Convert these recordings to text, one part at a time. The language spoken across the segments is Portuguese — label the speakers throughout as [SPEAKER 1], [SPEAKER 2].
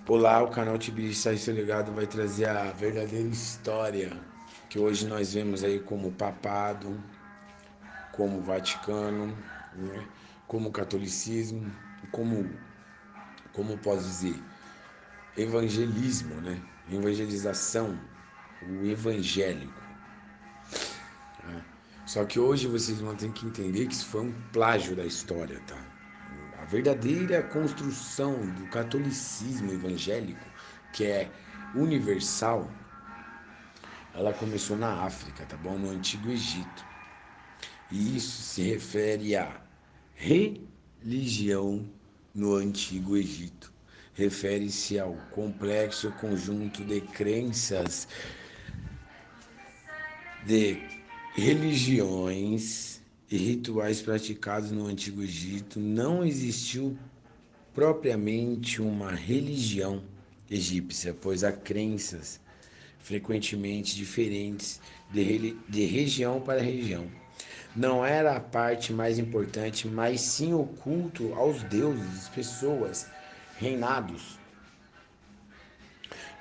[SPEAKER 1] Olá, o canal Tibiri Sai Seu Legado vai trazer a verdadeira história que hoje nós vemos aí como papado, como Vaticano, né? Como catolicismo, como posso dizer, evangelismo, né? Evangelização, o evangélico. Só que hoje vocês vão ter que entender que isso foi um plágio da história, tá? A verdadeira construção do catolicismo evangélico, que é universal, ela começou na África, tá bom? No Antigo Egito. E isso se refere à religião no Antigo Egito. Refere-se ao complexo conjunto de crenças de religiões e rituais praticados no Antigo Egito. Não existiu propriamente uma religião egípcia, pois há crenças frequentemente diferentes de região para região. Não era a parte mais importante, mas sim o culto aos deuses, pessoas, reinados,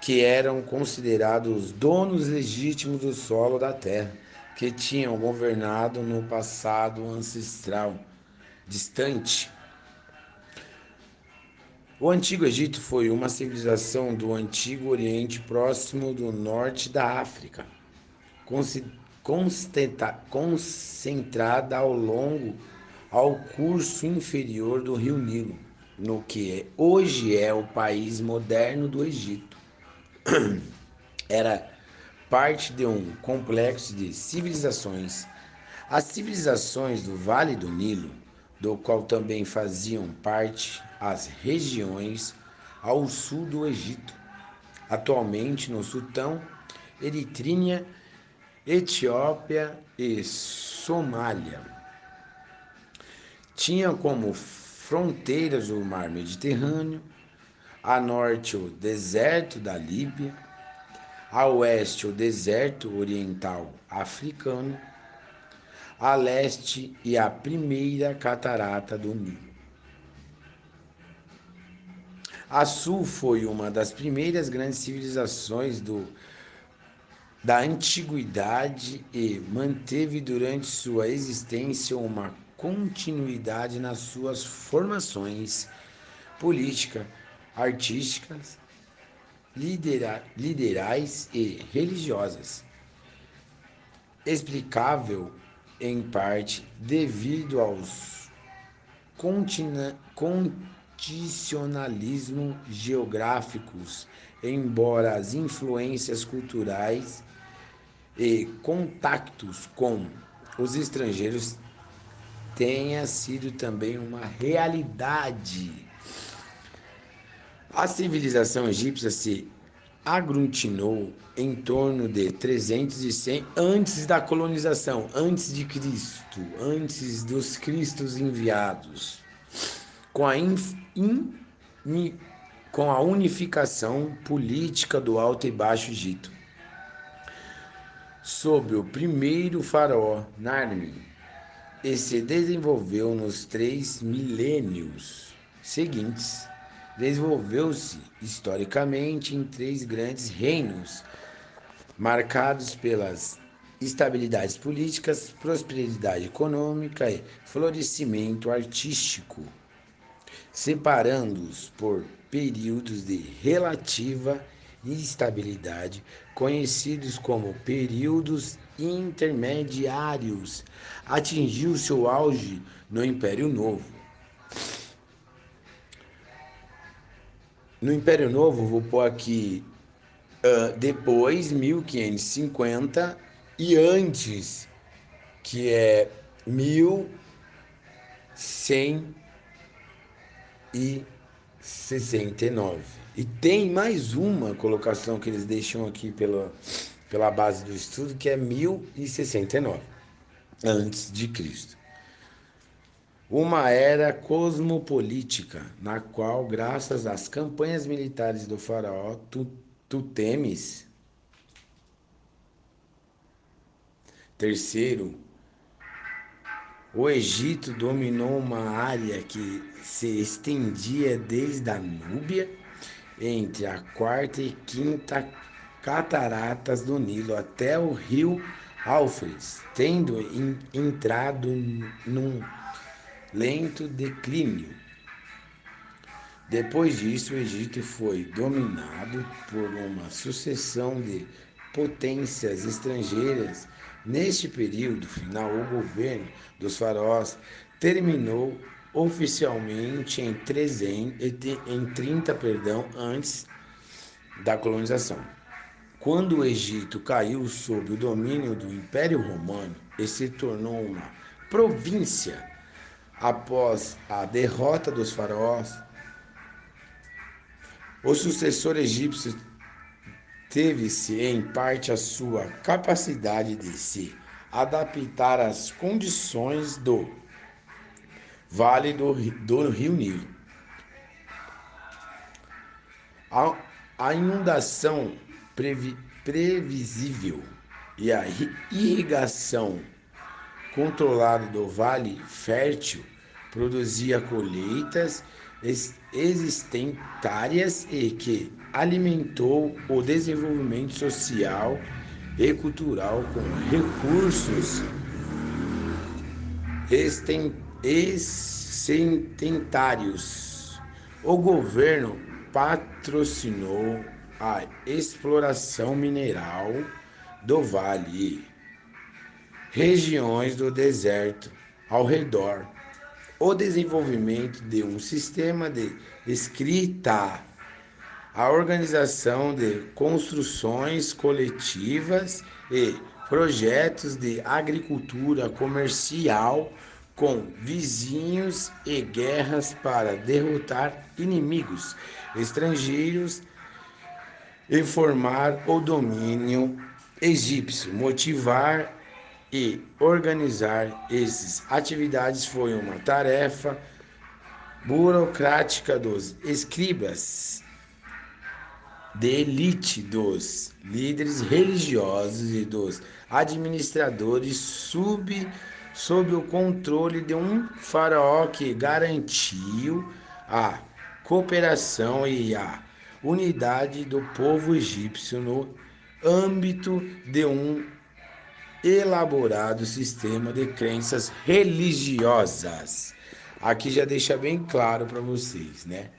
[SPEAKER 1] que eram considerados donos legítimos do solo da terra, que tinham governado no passado ancestral distante. O Antigo Egito foi uma civilização do Antigo Oriente próximo do norte da África, concentrada ao curso inferior do rio Nilo, no que hoje é o país moderno do Egito. Era parte de um complexo de civilizações. As civilizações do Vale do Nilo, do qual também faziam parte as regiões ao sul do Egito, atualmente no Sudão, Eritreia, Etiópia e Somália. Tinha como fronteiras o mar Mediterrâneo, a norte o deserto da Líbia, a oeste o deserto oriental africano, a leste e a primeira catarata do Nilo. A sul foi uma das primeiras grandes civilizações da antiguidade e manteve durante sua existência uma continuidade nas suas formações política, artísticas, liderais e religiosas, explicável em parte devido aos condicionalismo geográficos, embora as influências culturais e contactos com os estrangeiros tenha sido também uma realidade. A civilização egípcia se aglutinou em torno de 300 e 100 antes da colonização, antes de Cristo, antes dos cristos enviados, com a, com a unificação política do Alto e Baixo Egito, sob o primeiro faraó Narmi, e se desenvolveu nos 3 milênios seguintes. Desenvolveu-se historicamente em 3 grandes reinos, marcados pelas estabilidades políticas, prosperidade econômica e florescimento artístico, separando-os por períodos de relativa instabilidade, conhecidos como períodos intermediários. Atingiu seu auge no Império Novo. No Império Novo, vou pôr aqui depois 1550 e antes, que é 1169. E tem mais uma colocação que eles deixam aqui pela base do estudo, que é 1069 antes de Cristo. Uma era cosmopolítica, na qual, graças às campanhas militares do faraó Tutemis III, o Egito dominou uma área que se estendia desde a Núbia entre a quarta e quinta cataratas do Nilo até o rio Éufrates, tendo entrado num lento declínio. Depois disso, o Egito foi dominado por uma sucessão de potências estrangeiras. Neste período final, o governo dos faraós terminou oficialmente em 30, antes da colonização. Quando o Egito caiu sob o domínio do Império Romano e se tornou uma província após a derrota dos faraós, o sucessor egípcio teve-se em parte a sua capacidade de se adaptar às condições do Vale do Rio Nilo. A inundação previsível e a irrigação controlada do Vale Fértil produzia colheitas existenciárias e que alimentou o desenvolvimento social e cultural com recursos excentários. O governo patrocinou a exploração mineral do vale e regiões do deserto ao redor, o desenvolvimento de um sistema de escrita, a organização de construções coletivas e projetos de agricultura comercial com vizinhos e guerras para derrotar inimigos estrangeiros e formar o domínio egípcio. Motivar e organizar essas atividades foi uma tarefa burocrática dos escribas de elite, dos líderes religiosos e dos administradores sob o controle de um faraó que garantiu a cooperação e a unidade do povo egípcio no âmbito de um elaborado sistema de crenças religiosas. Aqui já deixa bem claro para vocês, né?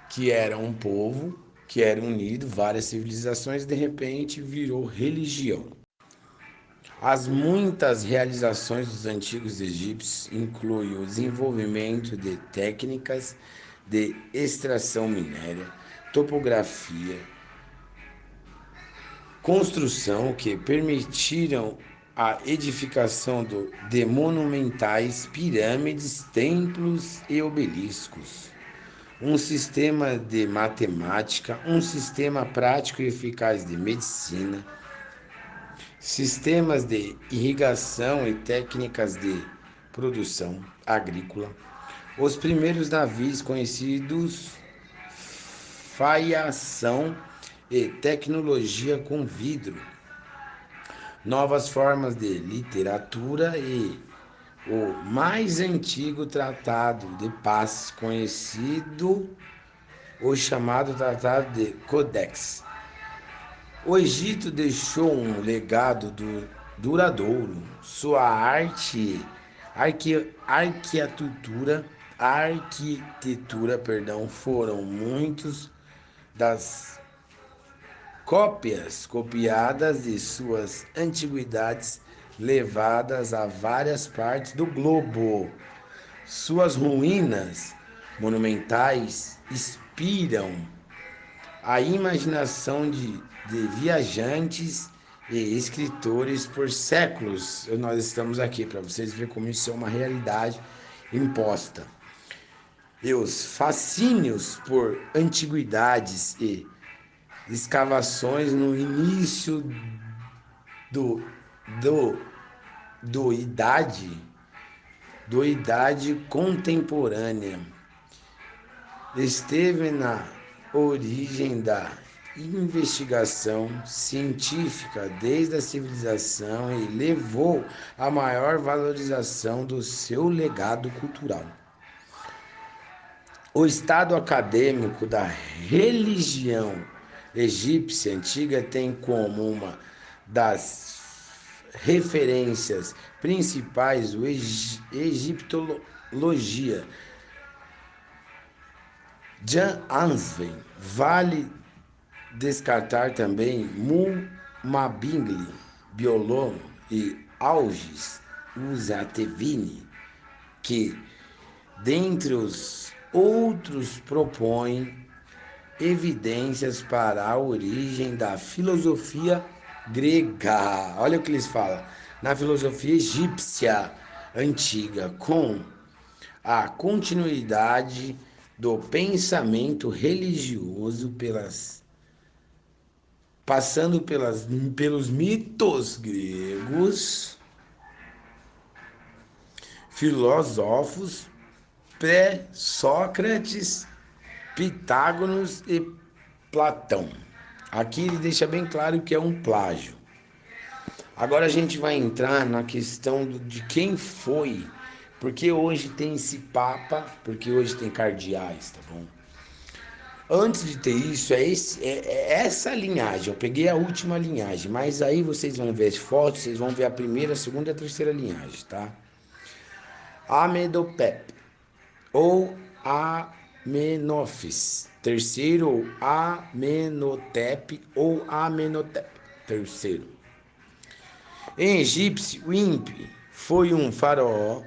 [SPEAKER 1] Que era um povo que era unido, várias civilizações, de repente virou religião. As muitas realizações dos antigos egípcios incluem o desenvolvimento de técnicas de extração minéria, topografia, construção que permitiram a edificação de monumentais pirâmides, templos e obeliscos. Um sistema de matemática, um sistema prático e eficaz de medicina, sistemas de irrigação e técnicas de produção agrícola. Os primeiros navios conhecidos, fiação e tecnologia com vidro, novas formas de literatura e o mais antigo tratado de paz conhecido, o chamado Tratado de Codex. O Egito deixou um legado duradouro. Sua arquitetura, foram muitos das cópias copiadas de suas antiguidades levadas a várias partes do globo. Suas ruínas monumentais inspiram a imaginação de viajantes e escritores por séculos. Nós estamos aqui para vocês verem como isso é uma realidade imposta. E os fascínios por antiguidades e escavações no início do idade contemporânea esteve na origem da investigação científica desde a civilização e levou à maior valorização do seu legado cultural. O estado acadêmico da religião egípcia antiga tem como uma das referências principais o egiptologia. Jan Ansven vale descartar também Mumabingli, Biolom e Algis Usatevini, que, dentre os outros, propõem evidências para a origem da filosofia grega. Olha o que eles falam. Na filosofia egípcia antiga, com a continuidade do pensamento religioso passando pelos mitos gregos, filósofos pré-Sócrates, Pitágoras e Platão. Aqui ele deixa bem claro que é um plágio. Agora a gente vai entrar na questão de quem foi, porque hoje tem esse papa, porque hoje tem cardeais, tá bom? Antes de ter isso, é essa linhagem. Eu peguei a última linhagem, mas aí vocês vão ver as fotos, vocês vão ver a primeira, a segunda e a terceira linhagem, tá? Amedopep ou Amenófis terceiro, ou Amenhotep ou Amenhotep terceiro. Em egípcio, Impe foi um faraó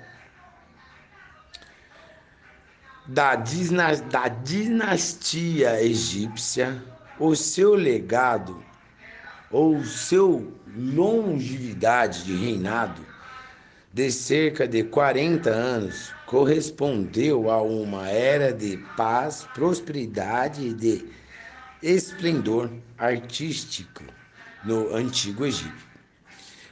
[SPEAKER 1] da dinastia egípcia. O seu legado ou seu longevidade de reinado de cerca de 40 anos correspondeu a uma era de paz, prosperidade e de esplendor artístico no Antigo Egito.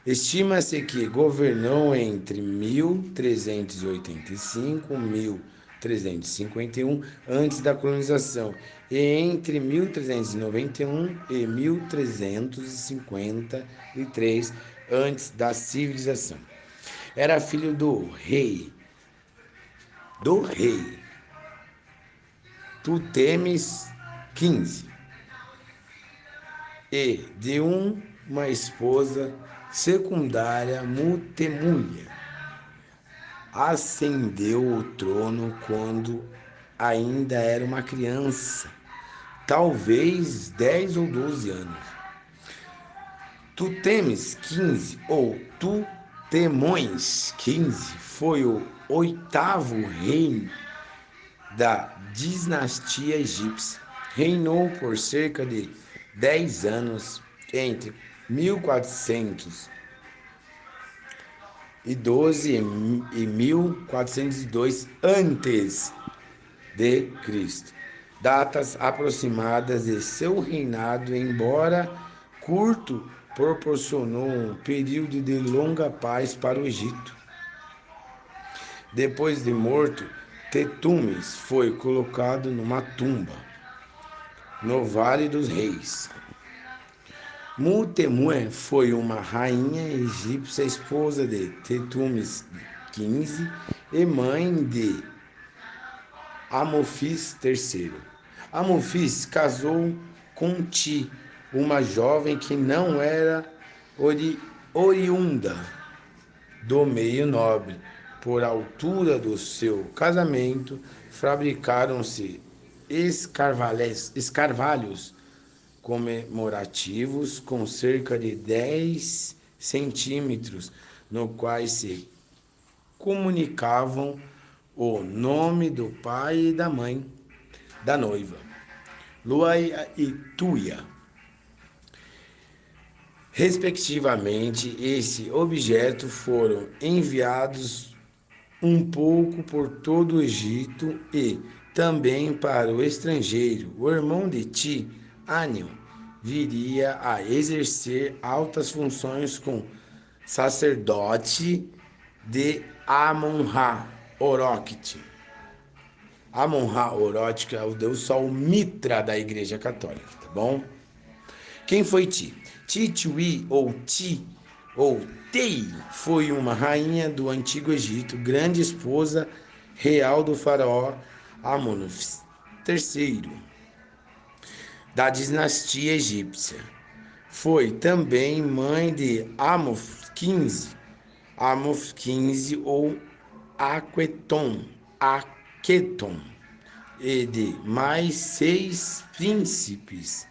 [SPEAKER 1] Estima-se que governou entre 1385 e 1351 antes da colonização e entre 1391 e 1353 antes da civilização. Era filho do rei Tutemes XV e de uma esposa secundária, Mutemuia. Ascendeu o trono quando ainda era uma criança, talvez 10 ou 12 anos. Tutemes XV ou Tutemões XV foi o oitavo rei da dinastia egípcia. Reinou por cerca de 10 anos entre 1412 e 1402 antes de Cristo. Datas aproximadas de seu reinado, embora curto, proporcionou um período de longa paz para o Egito. Depois de morto, Tetumes foi colocado numa tumba no Vale dos Reis. Mutemue foi uma rainha egípcia, esposa de Tetumes XV e mãe de Amofis III. Amofis casou com Ti, uma jovem que não era oriunda do meio nobre. Por altura do seu casamento, fabricaram-se escarvalhos comemorativos com cerca de 10 centímetros, no quais se comunicavam o nome do pai e da mãe da noiva, Lua e Tuia, respectivamente. Esses objetos foram enviados um pouco por todo o Egito e também para o estrangeiro. O irmão de Ti, Anion, viria a exercer altas funções como sacerdote de Amon-Ra Oroct. Amon-Ra Oroct é o deus Sol Mitra da Igreja Católica, tá bom? Quem foi Ti? Titui ou Ti ou Tei foi uma rainha do Antigo Egito, grande esposa real do faraó Amon III, da dinastia egípcia. Foi também mãe de Amon XV ou Aqueton, e de mais 6 príncipes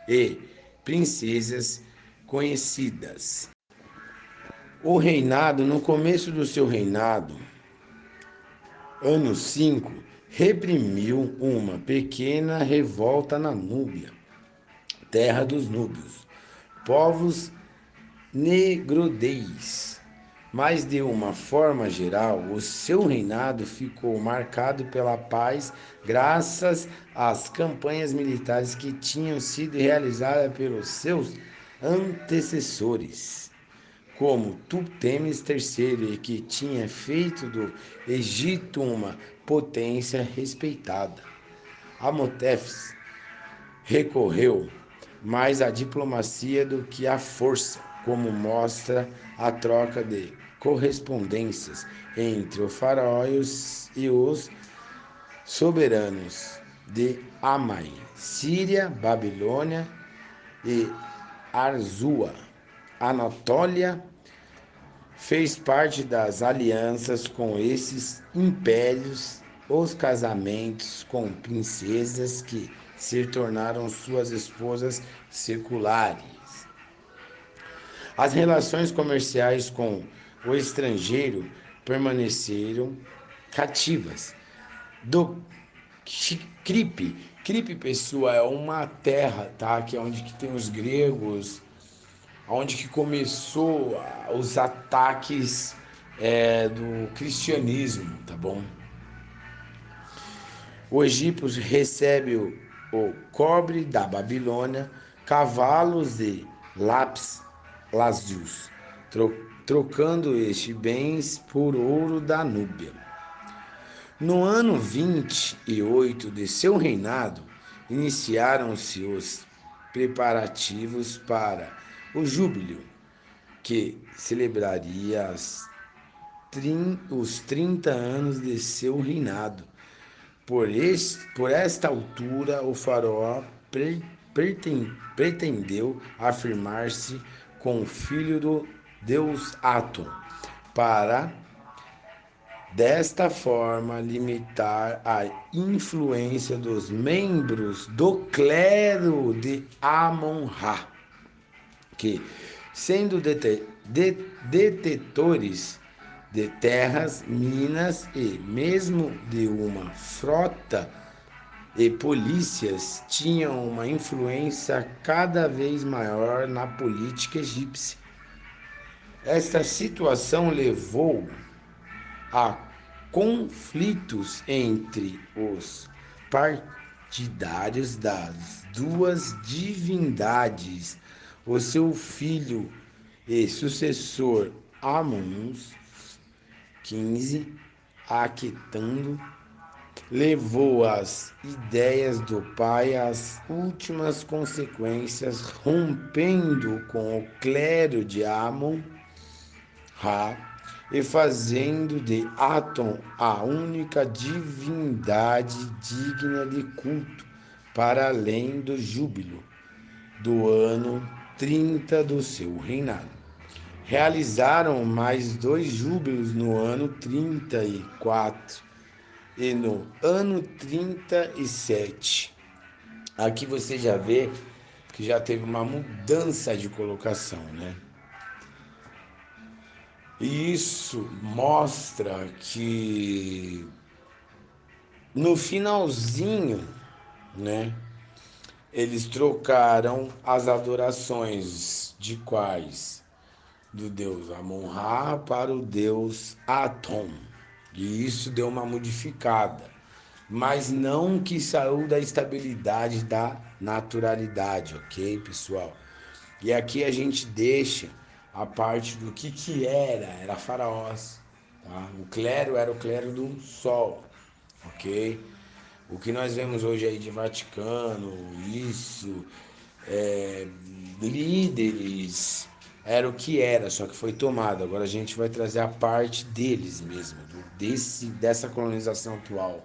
[SPEAKER 1] e princesas conhecidas. O reinado, no começo do seu reinado, ano 5, reprimiu uma pequena revolta na Núbia, terra dos núbios, povos negrodês. Mas, de uma forma geral, o seu reinado ficou marcado pela paz, graças às campanhas militares que tinham sido realizadas pelos seus antecessores, como Tutmosis III, e que tinha feito do Egito uma potência respeitada. Amotef recorreu mais à diplomacia do que à força, como mostra a troca de correspondências entre o faraó e os soberanos de Amai, Síria, Babilônia e Arzua. Anatólia fez parte das alianças com esses impérios, os casamentos com princesas que se tornaram suas esposas seculares. As relações comerciais com o estrangeiro permaneceram cativas. Do Cripe, pessoal, é uma terra, tá? Que é onde que tem os gregos, onde que começou os ataques do cristianismo, tá bom? O Egito recebe o cobre da Babilônia, cavalos e lápis lázios, trocando estes bens por ouro da Núbia. No ano 28 de seu reinado, iniciaram-se os preparativos para o júbilo, que celebraria os 30 anos de seu reinado. Por esta altura, o faraó pretendeu afirmar-se com o filho do deus Atom, para, desta forma, limitar a influência dos membros do clero de Amon-Ra, que, sendo detetores de terras, minas e mesmo de uma frota e polícias, tinham uma influência cada vez maior na política egípcia. Esta situação levou a conflitos entre os partidários das duas divindades. O seu filho e sucessor Amon XV, Aquitando, levou as ideias do pai às últimas consequências, rompendo com o clero de Amon-Ra e fazendo de Atom a única divindade digna de culto, para além do júbilo do ano 30 do seu reinado. Realizaram mais 2 júbilos no ano 34 e no ano 37. Aqui você já vê que já teve uma mudança de colocação, né? E isso mostra que no finalzinho, né, eles trocaram as adorações de quais? Do deus Amon-Ra para o deus Atom. E isso deu uma modificada, mas não que saiu da estabilidade, da naturalidade, ok, pessoal? E aqui a gente deixa a parte do que era faraós, tá? O clero era o clero do sol, ok? O que nós vemos hoje aí de Vaticano, isso, é, líderes, era o que era, só que foi tomado. Agora a gente vai trazer a parte deles mesmo, dessa colonização atual.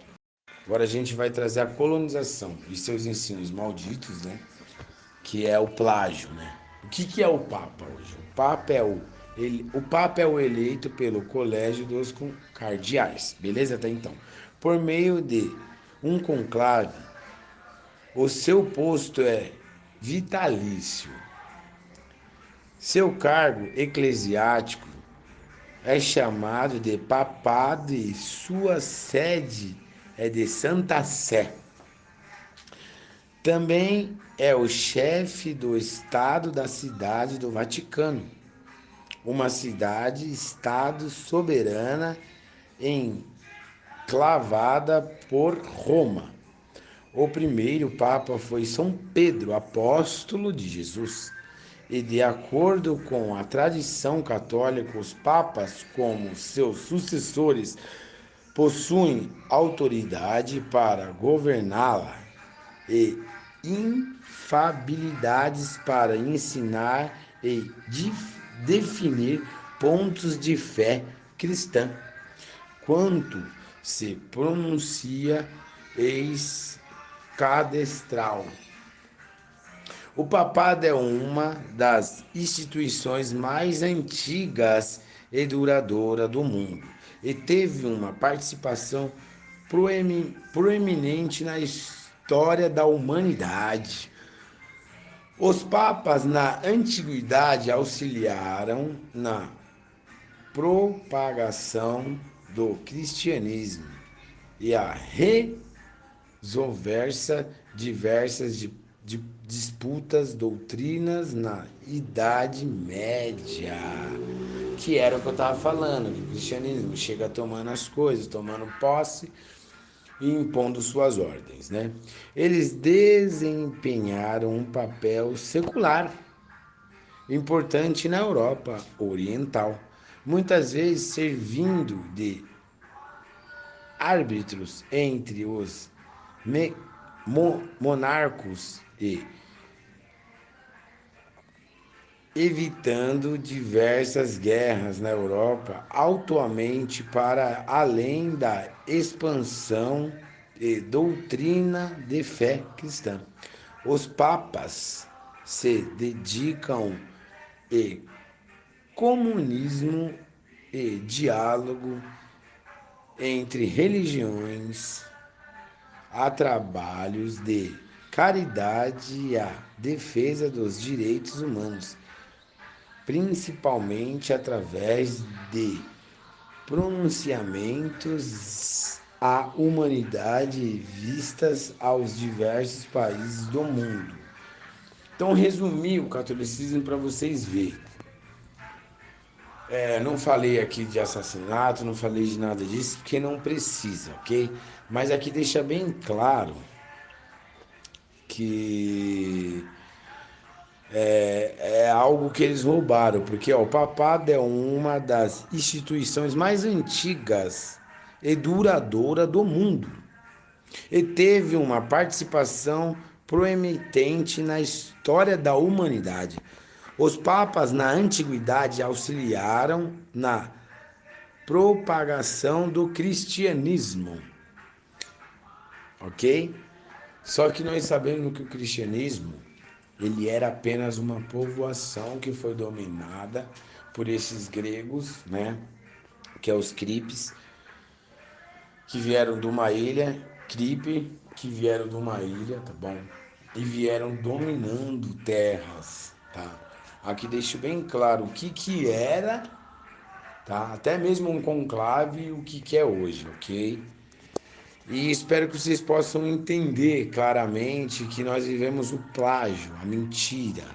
[SPEAKER 1] Agora a gente vai trazer a colonização e seus ensinos malditos, né? Que é o plágio, né? O que é o Papa hoje? O Papa é o eleito pelo Colégio dos Cardeais, beleza? Até então. Por meio de um conclave, o seu posto é vitalício. Seu cargo eclesiástico é chamado de papado e sua sede é de Santa Sé. Também é o chefe do Estado da Cidade do Vaticano, uma cidade-estado soberana enclavada por Roma. O primeiro Papa foi São Pedro, apóstolo de Jesus. E de acordo com a tradição católica, os papas, como seus sucessores, possuem autoridade para governá-la e infabilidades para ensinar e definir pontos de fé cristã, quanto se pronuncia ex-cadastral. O papado é uma das instituições mais antigas e duradoura do mundo e teve uma participação proeminente na história da humanidade. Os papas na antiguidade auxiliaram na propagação do cristianismo e a resolver diversas disputas doutrinas na Idade Média, que era o que eu estava falando, que o cristianismo chega tomando as coisas, tomando posse e impondo suas ordens, né? Eles desempenharam um papel secular importante na Europa Oriental, muitas vezes servindo de árbitros entre os monarcos e evitando diversas guerras na Europa, atualmente para além da expansão e doutrina de fé cristã. Os papas se dedicam e comunismo e diálogo entre religiões a trabalhos de caridade e a defesa dos direitos humanos, principalmente através de pronunciamentos à humanidade vistas aos diversos países do mundo. Então, resumi o catolicismo para vocês verem. Não falei aqui de assassinato, não falei de nada disso, porque não precisa, ok? Mas aqui deixa bem claro que é algo que eles roubaram, porque ó, o papado é uma das instituições mais antigas e duradoura do mundo e teve uma participação proeminente na história da humanidade. Os papas na antiguidade auxiliaram na propagação do cristianismo, ok? Só que nós sabemos que o cristianismo ele era apenas uma povoação que foi dominada por esses gregos, né? Que é os cripes, que vieram de uma ilha, cripe, que vieram de uma ilha, tá bom? E vieram dominando terras, tá? Aqui deixo bem claro o que era, tá? Até mesmo um conclave, o que é hoje, ok? E espero que vocês possam entender claramente que nós vivemos o plágio, a mentira,